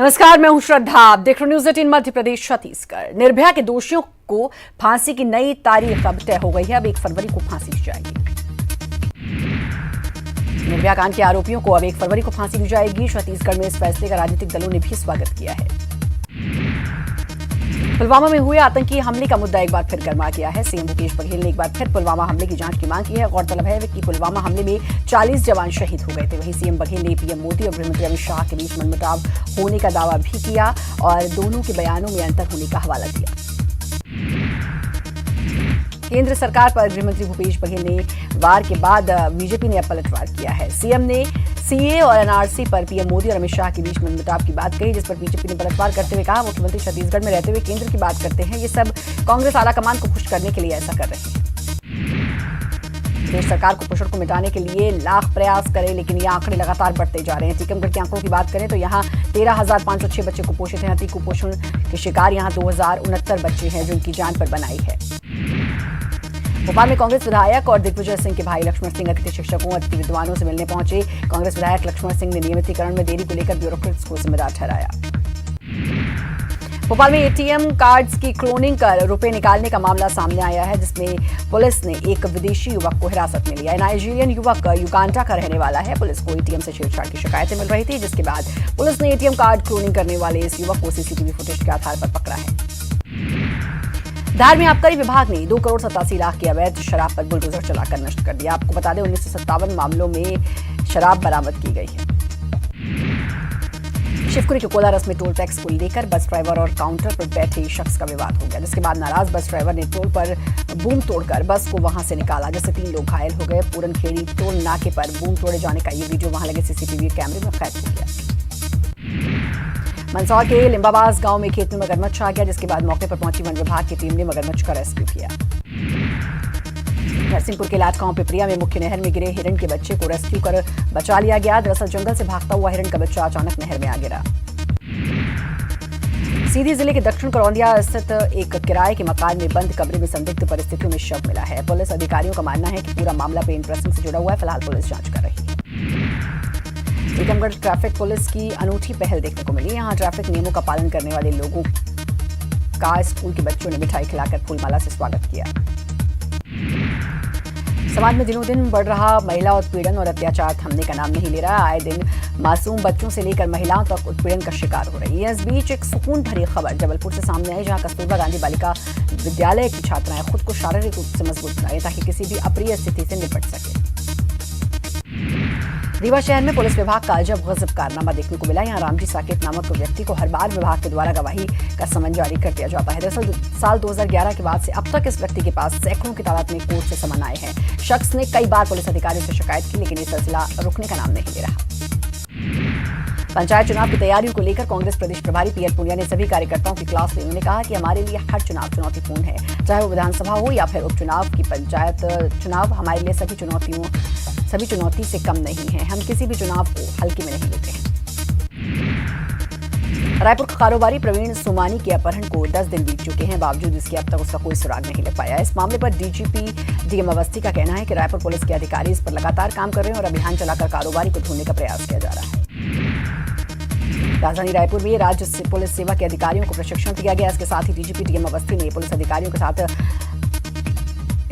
नमस्कार, मैं हूं श्रद्धा। आप देख रहे न्यूज़ 18 मध्य प्रदेश छत्तीसगढ़। निर्भया के दोषियों को फांसी की नई तारीख अब तय हो गई है। अब 1 फरवरी को फांसी दी जाएगी। निर्भया कांड के आरोपियों को अब 1 फरवरी को फांसी दी जाएगी। छत्तीसगढ़ में इस फैसले का राजनीतिक दलों ने भी स्वागत किया है। पुलवामा में हुए आतंकी हमले का मुद्दा एक बार फिर गर्मा गया है। सीएम भूपेश बघेल ने एक बार फिर पुलवामा हमले की जांच की मांग की है। गौरतलब है कि पुलवामा हमले में 40 जवान शहीद हो गए थे। वहीं सीएम बघेल ने पीएम मोदी और गृहमंत्री अमित शाह के बीच मनमुटाव होने का दावा भी किया और दोनों के बयानों में अंतर होने का हवाला दिया। केंद्र सरकार पर गृहमंत्री भूपेश बघेल ने वार के बाद बीजेपी ने अब पलटवार किया है। सीएम ने सीए और एनआरसी पर पीएम मोदी और अमित शाह के बीच मनमुटाव की बात कही, जिस पर बीजेपी ने पलटवार करते हुए कहा, मुख्यमंत्री छत्तीसगढ़ में रहते हुए केंद्र की बात करते हैं। ये सब कांग्रेस आलाकमान को खुश करने के लिए ऐसा कर रही है। प्रदेश सरकार कुपोषण को मिटाने के लिए लाख प्रयास करे, लेकिन ये आंकड़े लगातार बढ़ते जा रहे हैं। टीकमगढ़ के आंकड़ों की बात करें तो यहाँ 13,506 बच्चे कुपोषित हैं। अति कुपोषण के शिकार यहाँ 2,069 बच्चे हैं, जो इनकी जान पर बनाई है। भोपाल में कांग्रेस विधायक और दिग्विजय सिंह के भाई लक्ष्मण सिंह अतिथि शिक्षकों अतिथि विद्वानों से मिलने पहुंचे। कांग्रेस विधायक लक्ष्मण सिंह ने नियमितीकरण में देरी को लेकर ब्यूरोक्रेट्स को जिम्मेदार ठहराया। भोपाल में एटीएम कार्ड्स की क्लोनिंग कर रुपए निकालने का मामला सामने आया है, जिसमें पुलिस ने एक विदेशी युवक को हिरासत में लिया है। नाइजीरियन युवक युगांडा का रहने वाला है। पुलिस को एटीएम से छेड़छाड़ की शिकायतें मिल रही थी, जिसके बाद पुलिस ने एटीएम कार्ड क्लोनिंग करने वाले इस युवक को सीसीटीवी फुटेज के आधार पर पकड़ा है। धार में आबकारी विभाग ने 2 करोड़ 87 लाख की अवैध शराब पर बुलडोजर चलाकर नष्ट कर दिया। आपको बता दें 1957 मामलों में शराब बरामद की गई है। शिवपुरी के कोलारस में टोल टैक्स को लेकर बस ड्राइवर और काउंटर पर बैठे शख्स का विवाद हो गया, जिसके बाद नाराज बस ड्राइवर ने टोल पर बूम तोड़कर बस को वहां से निकाला, जिससे 3 लोग घायल हो गए। पूरनखेड़ी टोल नाके पर बूम तोड़े जाने का ये वीडियो वहां लगे सीसीटीवी कैमरे में कैद हो गया। मंदसौर के लिंबाबाज गांव में खेत में मगरमच्छ आ गया, जिसके बाद मौके पर पहुंची वन विभाग की टीम ने मगरमच्छ का रेस्क्यू किया। नरसिंहपुर के लाटगांव पिपरिया में मुख्य नहर में गिरे हिरण के बच्चे को रेस्क्यू कर बचा लिया गया। दरअसल जंगल से भागता हुआ हिरण का बच्चा अचानक नहर में आ गिरा। सीधी जिले के दक्षिण करौंदिया स्थित एक किराए के मकान में बंद कमरे में संदिग्ध परिस्थितियों में शव मिला है। पुलिस अधिकारियों का मानना है कि पूरा मामला पेंट प्रेसिंग से जुड़ा हुआ है। फिलहाल पुलिस जांच कर रही है। टीकमगढ़ ट्रैफिक पुलिस की अनूठी पहल देखने को मिली। यहाँ ट्रैफिक नियमों का पालन करने वाले लोगों का स्कूल के बच्चों ने मिठाई खिलाकर फूलमाला से स्वागत किया। समाज में दिनों दिन बढ़ रहा महिला उत्पीड़न और अत्याचार थमने का नाम नहीं ले रहा। आए दिन मासूम बच्चों से लेकर महिलाओं तक उत्पीड़न का शिकार हो रही है। इस बीच एक सुकून भरी खबर जबलपुर से सामने आई, जहां कस्तूरबा गांधी बालिका विद्यालय की छात्राएं खुद को शारीरिक रूप से मजबूत बनाएं ताकि किसी भी अप्रिय स्थिति से निपट सके। रीवा शहर में पुलिस विभाग का अजब गजब कारनामा देखने को मिला। यहाँ रामजी साकेत नामक व्यक्ति को हर बार विभाग के द्वारा गवाही का समन जारी कर दिया जाता है। दरअसल साल 2011 के बाद से अब तक इस व्यक्ति के पास सैकड़ों की तादाद में कोर्ट से समन आए हैं। शख्स ने कई बार पुलिस अधिकारियों से शिकायत की, लेकिन ये सिलसिला रुकने का नाम नहीं ले रहा। पंचायत चुनाव की तैयारियों को लेकर कांग्रेस प्रदेश प्रभारी पीएल पुनिया ने सभी कार्यकर्ताओं की क्लास ली। उन्होंने कहा कि हमारे लिए हर चुनाव चुनौतीपूर्ण है, चाहे वो विधानसभा हो या फिर उपचुनाव की पंचायत चुनाव। हमारे लिए सभी चुनौती से कम नहीं है। हम किसी भी चुनाव को हल्के में नहीं लेते हैं। रायपुर का कारोबारी प्रवीण सोमानी के अपहरण को 10 दिन बीत चुके हैं, बावजूद इसके अब तक उसका कोई सुराग नहीं लग पाया। इस मामले पर डीजीपी डीएम अवस्थी का कहना है कि रायपुर पुलिस के अधिकारी इस पर लगातार काम कर रहे हैं और अभियान चलाकर कारोबारी को ढूंढने का प्रयास किया जा रहा है। राजधानी रायपुर में राज्य पुलिस सेवा के अधिकारियों को प्रशिक्षण दिया गया। इसके साथ ही डीजीपी डीएम अवस्थी ने पुलिस अधिकारियों के साथ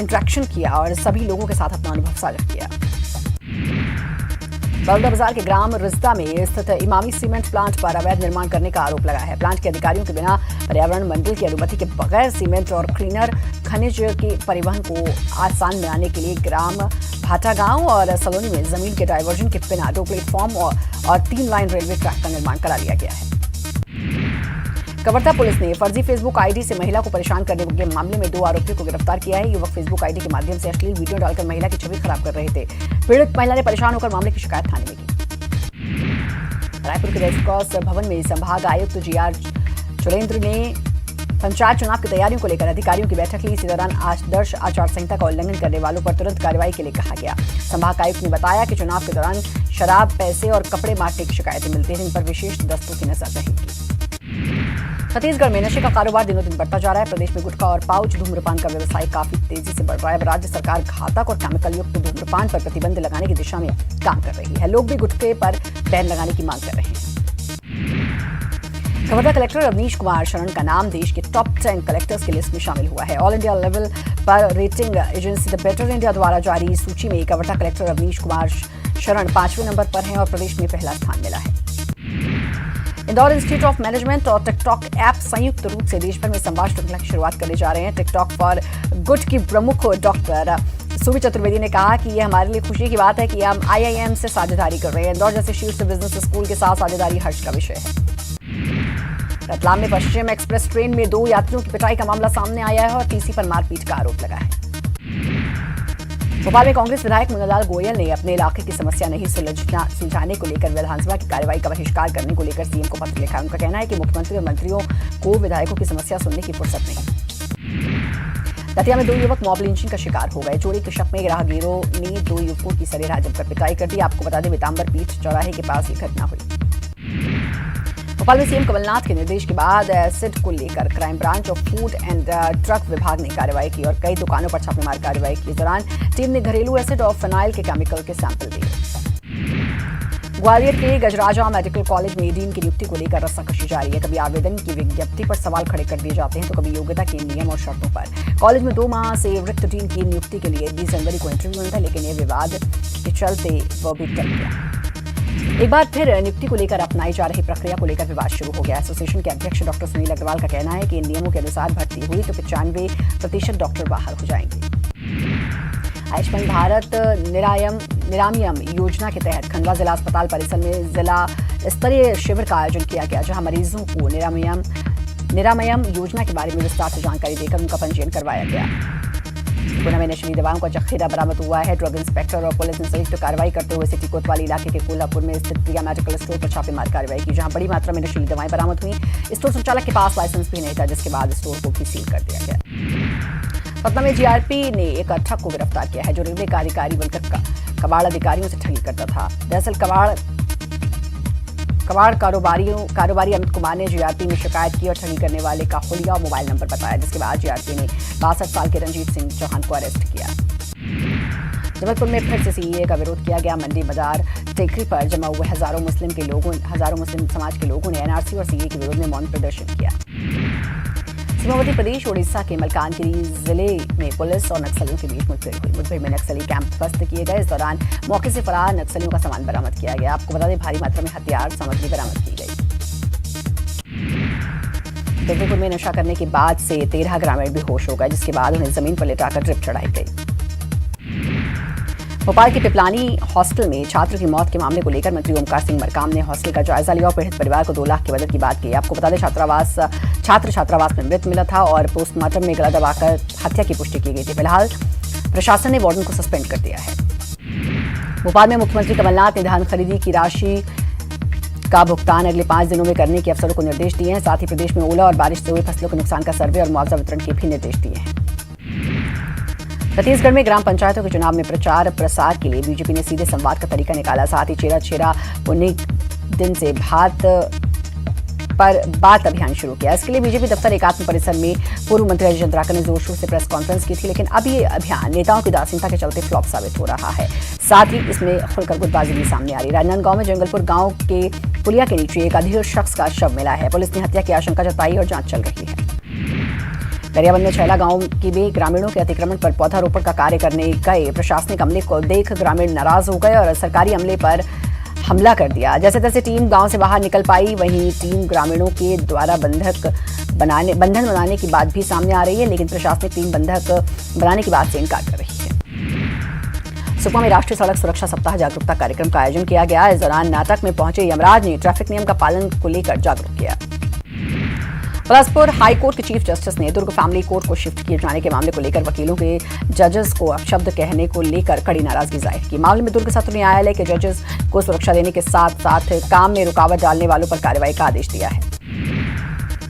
इंटरेक्शन किया और सभी लोगों के साथ अपना अनुभव साझा किया। बलौदाबाजार के ग्राम रिश्ता में स्थित इमामी सीमेंट प्लांट पर अवैध निर्माण करने का आरोप लगा है। प्लांट के अधिकारियों के बिना पर्यावरण मंडल की अनुमति के बगैर सीमेंट और क्लीनर खनिज के परिवहन को आसान बनाने के लिए ग्राम भाटा गांव और सलोनी में जमीन के डायवर्जन के बिना 2 प्लेटफॉर्म और 3 लाइन रेलवे ट्रैक का निर्माण करा लिया गया है। कवर्धा पुलिस ने फर्जी फेसबुक आईडी से महिला को परेशान करने के मामले में 2 आरोपियों को गिरफ्तार किया है। युवक फेसबुक आईडी के माध्यम से अश्लील वीडियो डालकर महिला की छवि खराब कर रहे थे। पीड़ित महिला ने परेशान होकर मामले की शिकायत थाने में की। रायपुर के रेड क्रॉस भवन में संभाग आयुक्त जीआर चुरेंद्र ने पंचायत चुनाव की तैयारियों को लेकर अधिकारियों की बैठक ली। इसी दौरान आदर्श आचार संहिता का उल्लंघन करने वालों पर तुरंत कार्रवाई के लिए कहा गया। संभाग आयुक्त ने बताया कि चुनाव के दौरान शराब, पैसे और कपड़े बांटने की शिकायतें मिलती हैं, जिन पर विशेष दस्तों की नजर रहेगी। छत्तीसगढ़ में नशे का कारोबार दिनों दिन बढ़ता जा रहा है। प्रदेश में गुटखा और पाउच धूम्रपान का व्यवसाय काफी तेजी से बढ़ रहा है। राज्य सरकार घातक और केमिकल युक्त धूम्रपान पर प्रतिबंध लगाने की दिशा में काम कर रही है। लोग भी गुटखे पर बैन लगाने की मांग कर रहे हैं। कवर्धा कलेक्टर अवनीश कुमार शरण का नाम देश के टॉप 10 कलेक्टर्स की लिस्ट में शामिल हुआ है। ऑल इंडिया लेवल पर rating agency the better India द्वारा जारी सूची में कवर्धा कलेक्टर अवनीश कुमार शरण 5वें नंबर पर हैं और प्रदेश में पहला स्थान मिला है। इंदौर इंस्टीट्यूट ऑफ मैनेजमेंट और टिकटॉक ऐप संयुक्त रूप से देश भर में संवाद श्रृंखला की शुरुआत करने जा रहे हैं। टिकटॉक फॉर गुड की प्रमुख डॉक्टर सुमी चतुर्वेदी ने कहा कि यह हमारे लिए खुशी की बात है कि हम IIM से साझेदारी कर रहे हैं। इंदौर जैसे शीर्ष बिजनेस स्कूल के साथ साझेदारी हर्ष का विषय है। रतलाम में पश्चिम एक्सप्रेस ट्रेन में 2 यात्रियों की पिटाई का मामला सामने आया है और TC पर मारपीट का आरोप लगा है। भोपाल में कांग्रेस विधायक मुन्नालाल गोयल ने अपने इलाके की समस्या नहीं सुलझाने को लेकर विधानसभा की कार्रवाई का बहिष्कार करने को लेकर सीएम को पत्र लिखा है। उनका कहना है कि मुख्यमंत्री और मंत्रियों को विधायकों की समस्या सुनने की फुर्सत नहीं। दतिया में 2 युवक मॉब लिंचिंग का शिकार हो गए। चोरी के शक में राहगीरों ने 2 युवकों की सरेराह जमकर पिटाई कर दी। आपको बता दें पीताम्बर पीठ चौराहे के पास ये घटना हुई। भोपाल में सीएम कमलनाथ के निर्देश के बाद एसिड को लेकर क्राइम ब्रांच और फूड एंड ड्रग विभाग ने कार्रवाई की और कई दुकानों पर छापेमार कार्रवाई की। इस दौरान टीम ने घरेलू एसिड और फिनाइल के केमिकल के सैंपल लिए। ग्वालियर के गजराजा मेडिकल कॉलेज में डीन की नियुक्ति को लेकर रस्साकशी जारी है। कभी आवेदन की विज्ञप्ति पर सवाल खड़े कर दिए जाते हैं तो कभी योग्यता के नियम और शर्तों पर। कॉलेज में 2 माह से रिक्त डीन की नियुक्ति के लिए 20 जनवरी को इंटरव्यू हुआ था, लेकिन यह विवाद के चलते वो भी टल गया। एक बार फिर नियुक्ति को लेकर अपनाई जा रही प्रक्रिया को लेकर विवाद शुरू हो गया। एसोसिएशन के अध्यक्ष डॉक्टर सुनील अग्रवाल का कहना है कि इन नियमों के अनुसार भर्ती हुई तो 95% डॉक्टर बाहर हो जाएंगे। आयुष्मान भारत निरामयम योजना के तहत खंडवा जिला अस्पताल परिसर में जिला स्तरीय शिविर का आयोजन किया गया, जहां मरीजों को निरामयम योजना के बारे में विस्तार से जानकारी देकर उनका पंजीयन करवाया गया। गुना में नशीली दवाओं का जखीरा बरामद हुआ है। ड्रग इंस्पेक्टर और पुलिस ने संयुक्त कार्रवाई करते हुए सिटी कोतवाली इलाके के कोल्हापुर में स्थित प्रिया मेडिकल स्टोर पर छापेमार कार्रवाई की, जहां बड़ी मात्रा में नशीली दवाएं बरामद हुई। स्टोर संचालक के पास लाइसेंस भी नहीं था, जिसके बाद स्टोर को भी सील कर दिया गया। पटना में GRP ने एक ठग को गिरफ्तार किया है, जो रेलवे का अधिकारी बनकर कबाड़ अधिकारियों से ठगी करता था। दरअसल कबाड़ कारोबारी अमित कुमार ने GRP में शिकायत की और ठगी करने वाले का हुलिया मोबाइल नंबर बताया, जिसके बाद GRP ने 62 साल के रंजीत सिंह चौहान को अरेस्ट किया। जबलपुर में फिर से CAA का विरोध किया गया। मंडी बाजार टेकरी पर जमा हुए हजारों मुस्लिम समाज के लोगों ने NRC और CAA के विरोध में मौन प्रदर्शन किया। सीमावर्ती प्रदेश ओडिशा के मलकानगिरी जिले में पुलिस और नक्सलियों के बीच मुठभेड़ हुई। मुठभेड़ में नक्सली कैंप ध्वस्त किए गए। इस दौरान मौके से फरार नक्सलियों का सामान बरामद किया गया। आपको बता दें भारी मात्रा में हथियार सामग्री बरामद की गई। जगदलपुर में नशा करने के बाद से 13 ग्रामीण बेहोश हो गए, जिसके बाद उन्हें जमीन पर लेटाकर ड्रिप चढ़ाई गई। भोपाल के पिपलानी हॉस्टल में छात्र की मौत के मामले को लेकर मंत्री ओमकार सिंह मरकाम ने हॉस्टल का जायजा लिया और पीड़ित परिवार को 2 लाख की मदद की बात की। आपको बता दें छात्र छात्रावास में मृत मिला था और पोस्टमार्टम में गला दबाकर हत्या की पुष्टि की गई थी। फिलहाल प्रशासन ने वार्डन को सस्पेंड कर दिया है। भोपाल में मुख्यमंत्री कमलनाथ ने धान खरीदी की राशि का भुगतान अगले 5 दिनों में करने के अफसरों को निर्देश दिए हैं। साथ ही प्रदेश में ओला और बारिश से हुए फसलों के नुकसान का सर्वे और मुआवजा वितरण के भी निर्देश दिए हैं। छत्तीसगढ़ में ग्राम पंचायतों के चुनाव में प्रचार प्रसार के लिए बीजेपी ने सीधे संवाद का तरीका निकाला। साथ ही चेरा पुन्नी दिन से बात अभियान शुरू किया। इसके लिए बीजेपी दफ्तर एकात्म परिसर में पूर्व मंत्री अजय चंद्राकर ने जोर शोर से प्रेस कॉन्फ्रेंस की थी, लेकिन अब ये अभियान नेताओं की दार्शनिकता के चलते फ्लॉप साबित हो रहा है। साथ ही इसमें खुलकर गुटबाजी भी सामने आ रही। राजनांदगांव में जंगलपुर गांव के पुलिया के नीचे एक अधीर शख्स का शव मिला है। पुलिस ने हत्या की आशंका जताई और जांच चल रही है। गरियाबंद में छैला गांव के भी ग्रामीणों के अतिक्रमण पर पौधारोपण का कार्य करने गए प्रशासनिक अमले को देख ग्रामीण नाराज हो गए और सरकारी अमले पर हमला कर दिया। जैसे तैसे टीम गांव से बाहर निकल पाई। वहीं टीम ग्रामीणों के द्वारा बंधन बनाने की बात भी सामने आ रही है, लेकिन प्रशासनिक टीम बंधक बनाने की बात से इनकार कर रही है। सुकमा में राष्ट्रीय सड़क सुरक्षा सप्ताह जागरूकता कार्यक्रम का आयोजन किया गया। इस दौरान नाटक में पहुंचे यमराज ने ट्रैफिक नियम का पालन को लेकर जागरूक किया। बिलासपुर हाई कोर्ट के चीफ जस्टिस ने दुर्ग फैमिली कोर्ट को शिफ्ट किए जाने के मामले को लेकर वकीलों के जजेस को अपशब्द कहने को लेकर कड़ी नाराजगी जाहिर की। मामले में दुर्ग सत्र न्यायालय के जजेस को सुरक्षा देने के साथ साथ काम में रुकावट डालने वालों पर कार्रवाई का आदेश दिया है।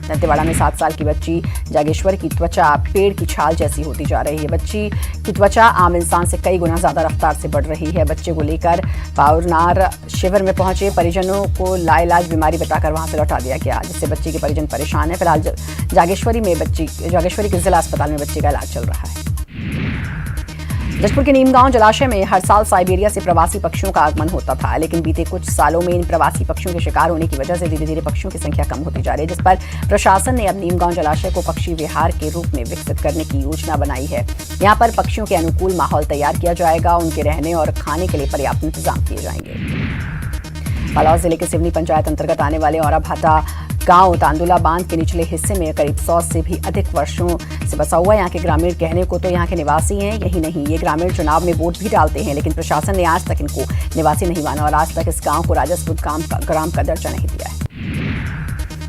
दंतेवाड़ा में 7 साल की बच्ची जागेश्वर की त्वचा पेड़ की छाल जैसी होती जा रही है। बच्ची की त्वचा आम इंसान से कई गुना ज्यादा रफ्तार से बढ़ रही है। बच्चे को लेकर पावरनार शिविर में पहुंचे परिजनों को लाइलाज बीमारी बताकर वहां से लौटा दिया गया, जिससे बच्चे के परिजन परेशान है। फिलहाल जागेश्वरी के जिला अस्पताल में बच्चे का इलाज चल रहा है। जशपुर के नीमगांव जलाशय में हर साल साइबेरिया से प्रवासी पक्षियों का आगमन होता था, लेकिन बीते कुछ सालों में इन प्रवासी पक्षियों के शिकार होने की वजह से धीरे धीरे पक्षियों की संख्या कम होती जा रही है, जिस पर प्रशासन ने अब नीमगांव जलाशय को पक्षी विहार के रूप में विकसित करने की योजना बनाई है। यहाँ पर पक्षियों के अनुकूल माहौल तैयार किया जाएगा, उनके रहने और खाने के लिए पर्याप्त इंतजाम किए जाएंगे। बालोद जिले के सिवनी पंचायत अंतर्गत आने वाले औराभाटा गांव तांदुला बांध के निचले हिस्से में करीब 100 से भी अधिक वर्षों से बसा हुआ यहाँ के ग्रामीण कहने को तो यहाँ के निवासी हैं। यही नहीं, ये ग्रामीण चुनाव में वोट भी डालते हैं, लेकिन प्रशासन ने आज तक इनको निवासी नहीं माना और आज तक इस गांव को राजस्व ग्राम का दर्जा नहीं दिया है।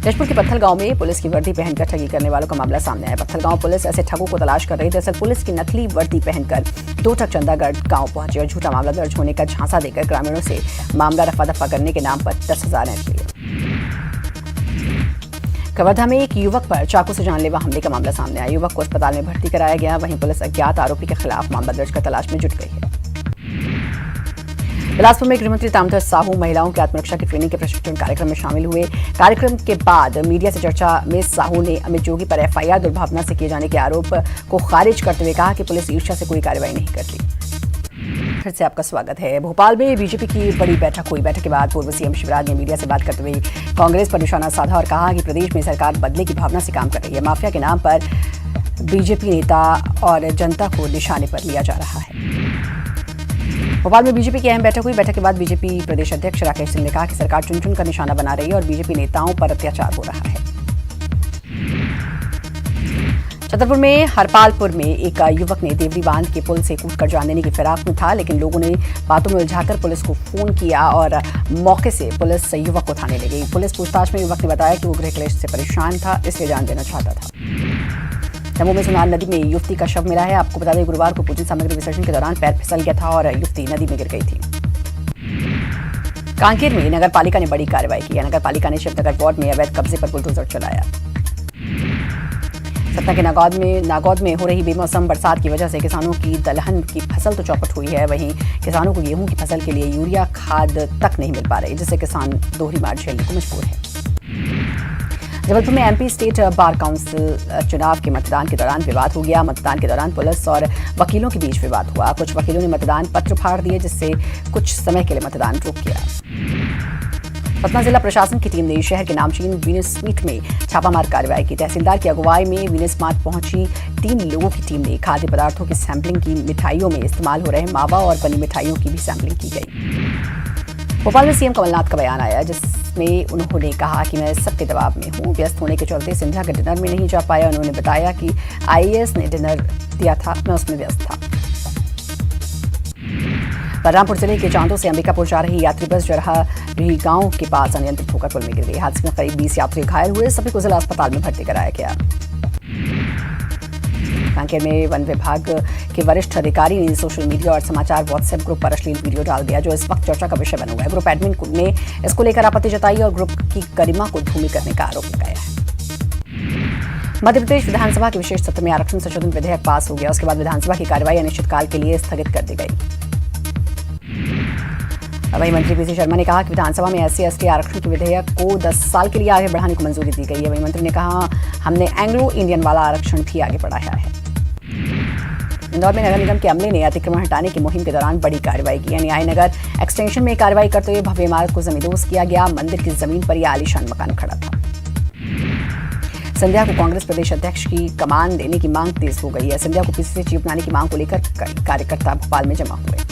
जशपुर के पत्थल गांव में पुलिस की वर्दी पहनकर ठगी करने वालों का मामला सामने आया। पत्थल गांव पुलिस ऐसे ठगों को तलाश कर रही थी। दरअसल पुलिस की नकली वर्दी पहनकर 2 ठग चंदागढ़ गांव पहुंचे और झूठा मामला दर्ज होने का झांसा देकर ग्रामीणों से मामला रफा दफा करने के नाम पर 10,000 ऐंठ लिए। कवर्धा में एक युवक पर चाकू से जानलेवा हमले का मामला सामने आया। युवक को अस्पताल में भर्ती कराया गया। वहीं पुलिस अज्ञात आरोपी के खिलाफ मामला दर्ज कर तलाश में जुट गई है। बिलासपुर में गृहमंत्री ताम्रध्वज साहू महिलाओं की आत्मरक्षा की ट्रेनिंग के प्रशिक्षण कार्यक्रम में शामिल हुए। कार्यक्रम के बाद मीडिया से चर्चा में साहू ने अमित जोगी पर FIR दुर्भावना से किए जाने के आरोप को खारिज करते हुए कहा कि पुलिस ईर्ष्या से कोई कार्रवाई नहीं करती। फिर से आपका स्वागत है। भोपाल में बीजेपी की बड़ी बैठक हुई। बैठक के बाद पूर्व सीएम शिवराज ने मीडिया से बात करते हुए कांग्रेस पर निशाना साधा और कहा कि प्रदेश में सरकार बदले की भावना से काम कर रही है। माफिया के नाम पर बीजेपी नेता और जनता को निशाने पर लिया जा रहा है। भोपाल में बीजेपी की अहम बैठक हुई। बैठक के बाद बीजेपी प्रदेश अध्यक्ष राकेश सिंह ने कहा कि सरकार चुन चुन कर निशाना बना रही है और बीजेपी नेताओं पर अत्याचार हो रहा है। छतरपुर में हरपालपुर में एक युवक ने देवरी बांध के पुल से कूदकर जान देने की फिराक में था, लेकिन लोगों ने बातों में उलझाकर पुलिस को फोन किया और मौके से पुलिस युवक को थाने ले गई। पुलिस पूछताछ में युवक ने बताया कि वो गृह क्लेश से परेशान था, इसलिए जान देना चाहता था। दमोह में सुनार नदी में युवती का शव मिला है। आपको बता दें, गुरुवार को पूजन सामग्री विसर्जन के दौरान पैर फिसल गया था और युवती नदी में गिर गई थी। कांकेर में नगर पालिका ने बड़ी कार्रवाई की। नगर पालिका ने शिवनगर वार्ड में अवैध कब्जे पर बुलडोजर चलाया। सतना के नागौद में हो रही बेमौसम बरसात की वजह से किसानों की दलहन की फसल तो चौपट हुई है, वहीं किसानों को गेहूं की फसल के लिए यूरिया खाद तक नहीं मिल पा रही, जिससे किसान दोहरी मार झेलने को मजबूर है। जबलपुर में MP स्टेट बार काउंसिल चुनाव के मतदान के दौरान विवाद हो गया। मतदान के दौरान पुलिस और वकीलों के बीच विवाद हुआ। कुछ वकीलों ने मतदान पत्र फाड़ दिए, जिससे कुछ समय के लिए मतदान रुक गया। पटना जिला प्रशासन की टीम ने शहर के नामचीन वीनस स्वीट में छापामार कार्रवाई की। तहसीलदार की अगुवाई में वीनस मार्ट पहुंची 3 लोगों की टीम ने खाद्य पदार्थों की सैंपलिंग की। मिठाइयों में इस्तेमाल हो रहे मावा और बनी मिठाइयों की भी सैंपलिंग की गई। भोपाल में सीएम कमलनाथ का बयान आया, जिसमें उन्होंने कहा कि मैं सबके दबाव में हूं। व्यस्त होने के चलते सिंधिया के डिनर में नहीं जा पाया। उन्होंने बताया कि IAS ने डिनर दिया था, मैं उसमें व्यस्त था। बलरामपुर जिले के चांदों से अंबिकापुर जा रही यात्री बस जरहारी गांव के पास अनियंत्रित होकर पुल में गिर गई। हादसे में करीब 20 यात्री घायल हुए। सभी को जिला अस्पताल में भर्ती कराया गया। कांकेर में वन विभाग के वरिष्ठ अधिकारी ने सोशल मीडिया और समाचार WhatsApp ग्रुप पर अश्लील वीडियो डाल दिया, जो इस वक्त चर्चा का विषय बना हुआ है। ग्रुप एडमिन ने इसको लेकर आपत्ति जताई और ग्रुप की गरिमा को धूमिल करने का आरोप लगाया है। मध्य प्रदेश विधानसभा के विशेष सत्र में आरक्षण संशोधन विधेयक पास हो गया। उसके बाद विधानसभा की कार्यवाही अनिश्चितकाल के लिए स्थगित कर दी गई। वहीं मंत्री PC शर्मा ने कहा कि विधानसभा में SC/ST आरक्षण के विधेयक को 10 साल के लिए आगे बढ़ाने को मंजूरी दी गई है। वहीं मंत्री ने कहा, हमने एंग्लो इंडियन वाला आरक्षण भी आगे बढ़ाया है। इंदौर में नगर निगम के अमले ने अतिक्रमण हटाने की मुहिम के दौरान बड़ी कार्रवाई की। न्याय नगर एक्सटेंशन में कार्रवाई करते हुए भव्य इमारत को जमींदोज किया गया। मंदिर की जमीन पर यह आलीशान मकान खड़ा था। सिंधिया को कांग्रेस प्रदेश अध्यक्ष की कमान देने की मांग तेज हो गई है। सिंधिया को PCC चीफ बनाने की मांग को लेकर कार्यकर्ता भोपाल में जमा हुए।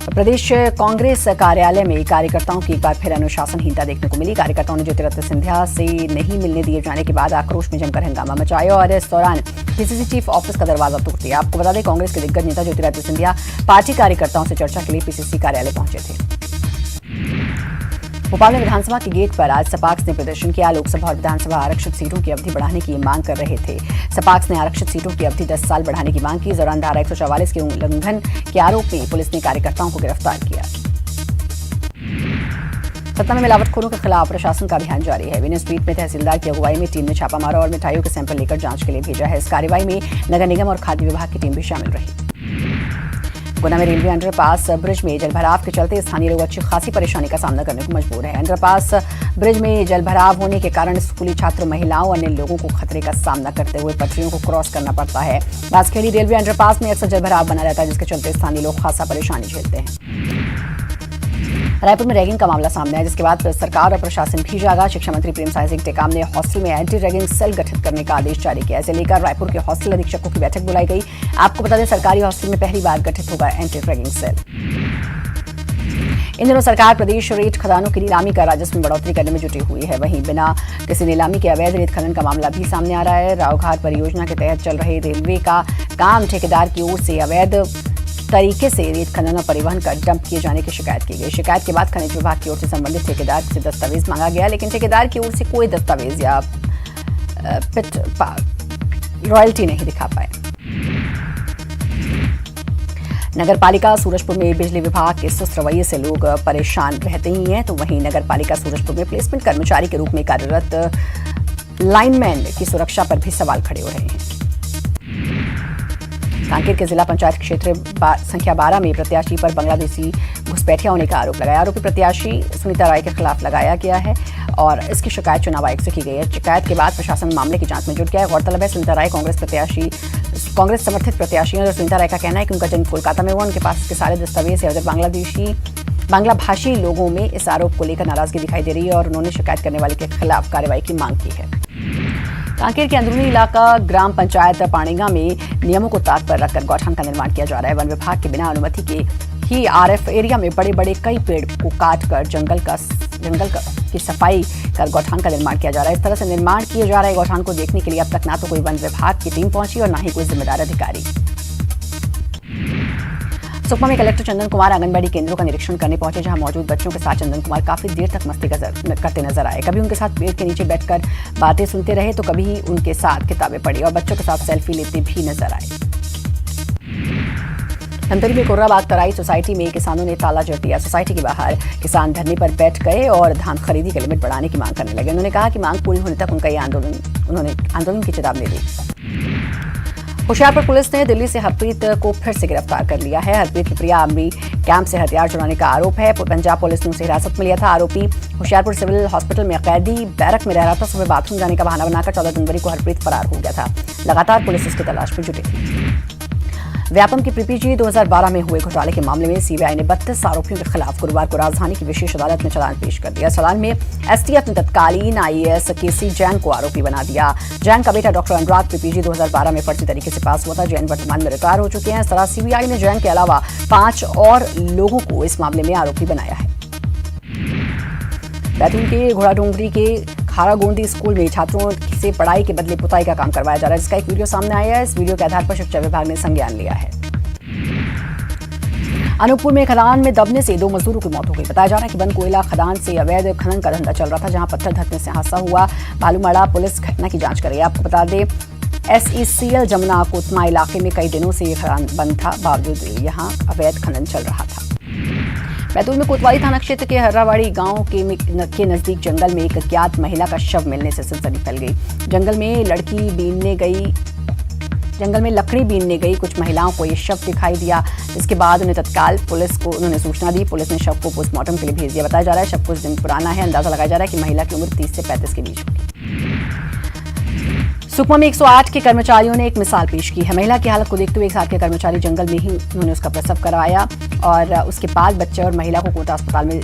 प्रदेश कांग्रेस कार्यालय में कार्यकर्ताओं की एक बार फिर अनुशासनहीनता देखने को मिली। कार्यकर्ताओं ने ज्योतिरादित्य सिंधिया से नहीं मिलने दिए जाने के बाद आक्रोश में जमकर हंगामा मचाया और इस दौरान PCC चीफ ऑफिस का दरवाजा तोड़ दिया। आपको बता दें, कांग्रेस के दिग्गज नेता ज्योतिरादित्य सिंधिया पार्टी कार्यकर्ताओं से चर्चा के लिए PCC कार्यालय पहुंचे थे। भोपाल में विधानसभा के गेट पर आज सपाक्स ने प्रदर्शन किया। लोकसभा और विधानसभा आरक्षित सीटों की अवधि बढ़ाने की मांग कर रहे थे। सपाक्स ने आरक्षित सीटों की अवधि 10 साल बढ़ाने की मांग की। इस दौरान धारा 144 के उल्लंघन के आरोप में पुलिस ने कार्यकर्ताओं को गिरफ्तार किया। सतना में मिलावटखोरों के खिलाफ प्रशासन का अभियान जारी है। वीनस स्ट्रीट में तहसीलदार की अगुवाई में टीम ने छापा मारा और मिठाइयों के सैंपल लेकर जांच के लिए भेजा है। इस कार्रवाई में नगर निगम और खाद्य विभाग की टीम भी शामिल रही। गुना में रेलवे अंडरपास ब्रिज में जलभराव के चलते स्थानीय लोग अच्छी खासी परेशानी का सामना करने को मजबूर है। अंडरपास ब्रिज में जलभराव होने के कारण स्कूली छात्र, महिलाओं और अन्य लोगों को खतरे का सामना करते हुए पटरियों को क्रॉस करना पड़ता है। बांसखेड़ी रेलवे अंडरपास में अक्सर जलभराव बना रहता है, जिसके चलते स्थानीय लोग खासा परेशानी झेलते हैं। रायपुर में रैगिंग का मामला सामने आया, जिसके बाद सरकार और प्रशासन भी जागा। शिक्षा मंत्री प्रेमसाय सिंह टेकाम ने हॉस्टल में एंटी रैगिंग सेल गठित करने का आदेश जारी किया। इसे लेकर रायपुर के हॉस्टल अधीक्षकों की बैठक बुलाई गई। आपको बता दें, सरकारी हॉस्टल में पहली बार गठित होगा एंटी रैगिंग सेल। इन दिनों सरकार प्रदेश रेत खदानों की नीलामी कर राजस्व में बढ़ोतरी करने में जुटी हुई है। वहीं बिना किसी नीलामी के अवैध रेत खनन का मामला भी सामने आ रहा है। रावघाट परियोजना के तहत चल रहे रेलवे का काम ठेकेदार की ओर से अवैध तरीके से रेत खनन और परिवहन कर डंप किए जाने की शिकायत की गई। शिकायत के बाद खनिज विभाग की ओर से संबंधित ठेकेदार से दस्तावेज मांगा गया, लेकिन ठेकेदार की ओर से कोई दस्तावेज या रॉयल्टी नहीं दिखा पाए। नगर पालिका सूरजपुर में बिजली विभाग के सुस्त रवैये से लोग परेशान रहते ही हैं, तो वहीं नगर पालिका सूरजपुर में प्लेसमेंट कर्मचारी के रूप में कार्यरत लाइनमैन की सुरक्षा पर भी सवाल खड़े हो रहे हैं। कांकेर के जिला पंचायत क्षेत्र संख्या 12 में प्रत्याशी पर बांग्लादेशी घुसपैठिया होने का आरोप लगाया। आरोपी प्रत्याशी सुनीता राय के खिलाफ लगाया गया है और इसकी शिकायत चुनाव आयोग से की गई है। शिकायत के बाद प्रशासन मामले की जांच में जुट गया है। गौरतलब है, सुनीता राय कांग्रेस समर्थित प्रत्याशी है और सुनीता राय का कहना है कि उनका जन्म कोलकाता में हुआ। उनके पास इसके सारे दस्तावेज है। उधर बांग्ला भाषी लोगों में इस आरोप को लेकर नाराजगी दिखाई दे रही है और उन्होंने शिकायत करने वाले के खिलाफ कार्रवाई की मांग की है। कांकेर के अंदरूनी इलाका ग्राम पंचायत पाणीगा में नियमों को ताक पर रखकर गौठान का निर्माण किया जा रहा है। वन विभाग के बिना अनुमति के ही आरएफ एरिया में बड़े बड़े कई पेड़ को काट कर जंगल की सफाई कर गौठान का निर्माण किया जा रहा है। इस तरह से निर्माण किए जा रहे गौठान को देखने के लिए अब तक ना तो कोई वन विभाग की टीम पहुंची और ना ही कोई जिम्मेदार अधिकारी। सुकमा में कलेक्टर चंदन कुमार आंगनबाड़ी केंद्रों का निरीक्षण करने पहुंचे, जहां मौजूद बच्चों के साथ चंदन कुमार काफी देर तक मस्ती करते नजर आए। कभी उनके साथ पेड़ के नीचे बैठकर बातें सुनते रहे, तो कभी उनके साथ किताबें पढ़ी और बच्चों के साथ सेल्फी लेते भी नजर आए। धमतरी में कोर्राबाग तराई सोसाइटी में किसानों ने ताला जड़ दिया। सोसाइटी के बाहर किसान धरने पर बैठ गए और धान खरीदी की लिमिट बढ़ाने की मांग करने लगे। उन्होंने कहा कि मांग पूरी होने तक उनका ये आंदोलन की चेतावनी दी। होशियारपुर पुलिस ने दिल्ली से हरप्रीत को फिर से गिरफ्तार कर लिया है। हरप्रीत की प्रिया अमरी कैंप से हथियार चुराने का आरोप है। पंजाब पुलिस ने उसे हिरासत में लिया था। आरोपी होशियारपुर सिविल हॉस्पिटल में कैदी बैरक में रह रहा था। सुबह बाथरूम जाने का बहाना बनाकर 14 जनवरी को हरप्रीत फरार हो गया था। लगातार पुलिस इसकी तलाश में जुटी थी। व्यापम की पीपीजी 2012 में हुए घोटाले के मामले में सीबीआई ने 32 आरोपियों के खिलाफ गुरुवार को राजधानी की विशेष अदालत में चालान पेश कर दिया। चालान में एसटीएफ ने तत्कालीन आईएएस केसी जैन को आरोपी बना दिया। जैन का बेटा डॉक्टर अनुराग पीपीजी 2012 में फर्जी तरीके से पास हुआ था। जैन वर्तमान में रिटायर हो चुके हैं। इस तरह सीबीआई ने जैन के अलावा 5 और लोगों को इस मामले में आरोपी बनाया है। बैतूल के घोड़ाडोंगरी के खारागोंदी स्कूल में छात्रों से पढ़ाई के बदले पुताई का काम करवाया जा रहा है, जिसका एक वीडियो सामने आया है। इस वीडियो के आधार पर शिक्षा विभाग ने संज्ञान लिया है। अनूपपुर में खदान में दबने से 2 मजदूरों की मौत हो गई। बताया जा रहा है कि बन कोयला खदान से अवैध खनन का धंधा चल रहा था, जहां पत्थर धंसने से हादसा हुआ। बालूमाड़ा पुलिस घटना की जांच कर रही है। आपको बता दें, SECL जमुना कोतमा इलाके में कई दिनों से ये खदान बंद था, बावजूद यहां अवैध खनन चल रहा था। बैतूल में कोतवाली थाना क्षेत्र के हर्रावाड़ी गांव के नजदीक जंगल में एक अज्ञात महिला का शव मिलने से सनसनी फैल गई। जंगल में लकड़ी बीनने गई कुछ महिलाओं को ये शव दिखाई दिया। इसके बाद उन्हें तत्काल पुलिस को उन्होंने सूचना दी। पुलिस ने शव को पोस्टमार्टम के लिए भेज दिया। बताया जा रहा है शव कुछ दिन पुराना है। अंदाजा लगाया जा रहा है कि महिला की उम्र 30 से 35 के बीच होगी। सुकमा में 108 के कर्मचारियों ने एक मिसाल पेश की है। महिला की हालत को देखते हुए 1 साल के कर्मचारी जंगल में ही उन्होंने उसका प्रसव करवाया और उसके बाद बच्चे और महिला को कोटा अस्पताल में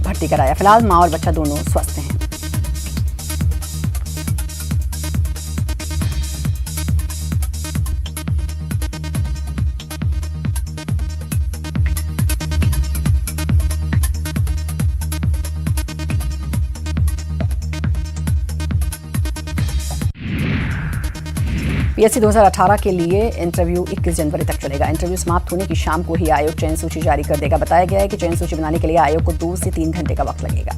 भर्ती कराया। फिलहाल मां और बच्चा दोनों स्वस्थ हैं। पीएससी 2018 के लिए इंटरव्यू 21 जनवरी तक चलेगा। इंटरव्यू समाप्त होने की शाम को ही आयोग चयन सूची जारी कर देगा। बताया गया है कि चयन सूची बनाने के लिए आयोग को 2 से 3 घंटे का वक्त लगेगा।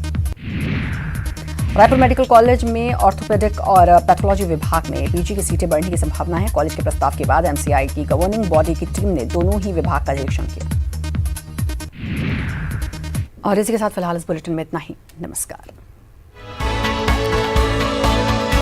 रायपुर मेडिकल कॉलेज में ऑर्थोपेडिक और पैथोलॉजी विभाग में पीजी की सीटें बढ़ने की संभावना है। कॉलेज के प्रस्ताव के बाद एमसीआई की गवर्निंग बॉडी की टीम ने दोनों ही विभाग का निरीक्षण किया। और इसी के साथ फिलहाल इस बुलेटिन में इतना ही। नमस्कार।